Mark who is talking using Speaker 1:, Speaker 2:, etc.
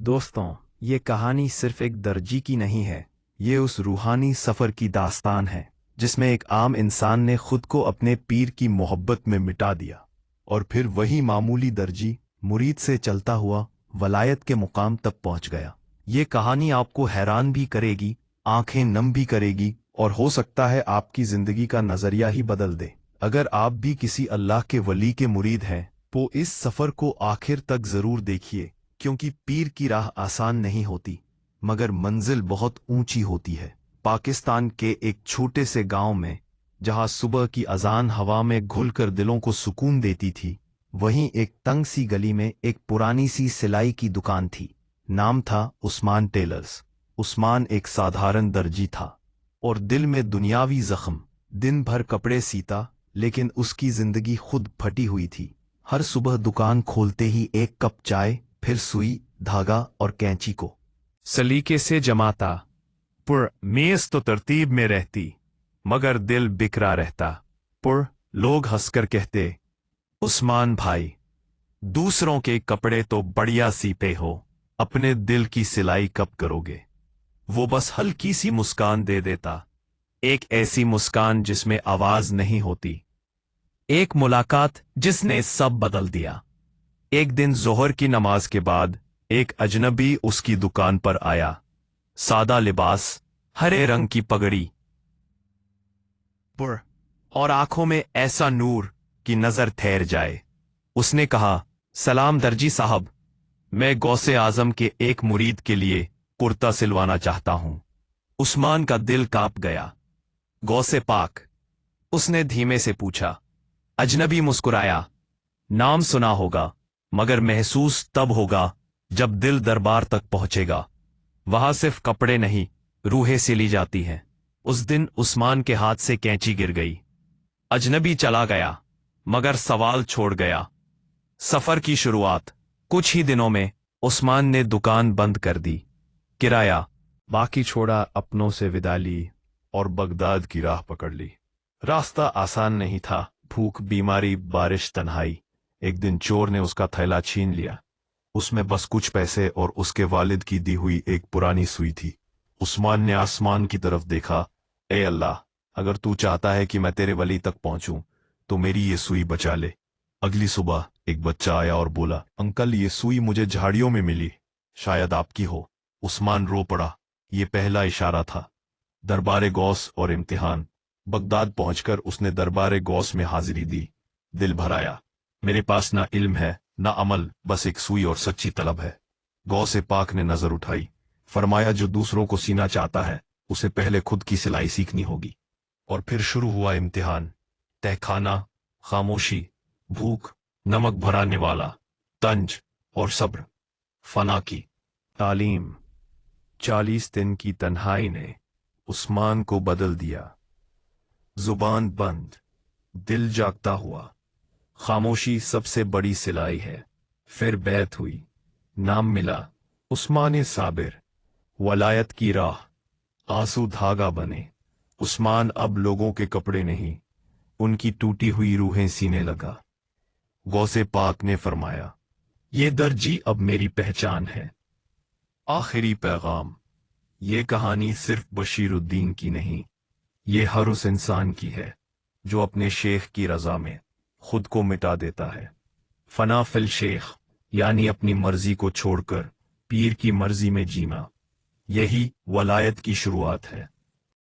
Speaker 1: दोस्तों, ये कहानी सिर्फ एक दर्जी की नहीं है। ये उस रूहानी सफ़र की दास्तान है जिसमें एक आम इंसान ने खुद को अपने पीर की मोहब्बत में मिटा दिया और फिर वही मामूली दर्जी मुरीद से चलता हुआ वलायत के मुकाम तक पहुंच गया। ये कहानी आपको हैरान भी करेगी, आंखें नम भी करेगी और हो सकता है आपकी जिंदगी का नजरिया ही बदल दे। अगर आप भी किसी अल्लाह के वली के मुरीद हैं तो इस सफ़र को आखिर तक ज़रूर देखिए, क्योंकि पीर की राह आसान नहीं होती मगर मंजिल बहुत ऊंची होती है। पाकिस्तान के एक छोटे से गांव में जहां सुबह की अजान हवा में घुलकर दिलों को सुकून देती थी, वहीं एक तंग सी गली में एक पुरानी सी सिलाई की दुकान थी। नाम था उस्मान टेलर्स। उस्मान एक साधारण दर्जी था और दिल में दुनियावी जख्म। दिन भर कपड़े सीता, लेकिन उसकी जिंदगी खुद फटी हुई थी। हर सुबह दुकान खोलते ही एक कप चाय, फिर सुई, धागा और कैंची को सलीके से जमाता। पर मेज तो तरतीब में रहती मगर दिल बिखरा रहता। पर लोग हंसकर कहते, उस्मान भाई, दूसरों के कपड़े तो बढ़िया सीपे हो, अपने दिल की सिलाई कब करोगे? वो बस हल्की सी मुस्कान दे देता, एक ऐसी मुस्कान जिसमें आवाज नहीं होती। एक मुलाकात जिसने सब बदल दिया। एक दिन जोहर की नमाज के बाद एक अजनबी उसकी दुकान पर आया। सादा लिबास, हरे रंग की पगड़ी पर और आंखों में ऐसा नूर कि नजर ठहर जाए। उसने कहा, सलाम दर्जी साहब, मैं गौसे आजम के एक मुरीद के लिए कुर्ता सिलवाना चाहता हूं। उस्मान का दिल कांप गया। गौसे पाक? उसने धीमे से पूछा। अजनबी मुस्कुराया। नाम सुना होगा मगर महसूस तब होगा जब दिल दरबार तक पहुंचेगा। वहां सिर्फ कपड़े नहीं, रूहें सिली जाती हैं। उस दिन उस्मान के हाथ से कैंची गिर गई। अजनबी चला गया मगर सवाल छोड़ गया। सफर की शुरुआत। कुछ ही दिनों में उस्मान ने दुकान बंद कर दी, किराया बाकी छोड़ा, अपनों से विदा ली और बगदाद की राह पकड़ ली। रास्ता आसान नहीं था। भूख, बीमारी, बारिश, तन्हाई। एक दिन चोर ने उसका थैला छीन लिया। उसमें बस कुछ पैसे और उसके वालिद की दी हुई एक पुरानी सुई थी। उस्मान ने आसमान की तरफ देखा। ए अल्लाह, अगर तू चाहता है कि मैं तेरे वली तक पहुंचूं तो मेरी ये सुई बचा ले। अगली सुबह एक बच्चा आया और बोला, अंकल, ये सुई मुझे झाड़ियों में मिली, शायद आपकी हो। उस्मान रो पड़ा। ये पहला इशारा था। दरबारे गौस और इम्तिहान। बगदाद पहुंचकर उसने दरबारे गौस में हाजिरी दी। दिल भराया। मेरे पास ना इल्म है ना अमल, बस एक सुई और सच्ची तलब है। गौसे पाक ने नजर उठाई। फरमाया, जो दूसरों को सीना चाहता है उसे पहले खुद की सिलाई सीखनी होगी। और फिर शुरू हुआ इम्तिहान। तहखाना, खामोशी, भूख, नमक भराने वाला, तंज और सब्र। फना की तालीम। 40 दिन की तन्हाई ने उस्मान को बदल दिया। जुबान बंद, दिल जागता हुआ। खामोशी सबसे बड़ी सिलाई है। फिर बैत हुई। नाम मिला, उस्मान साबिर। वलायत की राह। आंसू धागा बने। उस्मान अब लोगों के कपड़े नहीं, उनकी टूटी हुई रूहें सीने लगा। गौसे पाक ने फरमाया, ये दर्जी अब मेरी पहचान है। आखिरी पैगाम। ये कहानी सिर्फ बशीरुद्दीन की नहीं, ये हर उस इंसान की है जो अपने शेख की रजा में खुद को मिटा देता है। फना फिल शेख, यानी अपनी मर्जी को छोड़कर पीर की मर्जी में जीना, यही वलायत की शुरुआत है।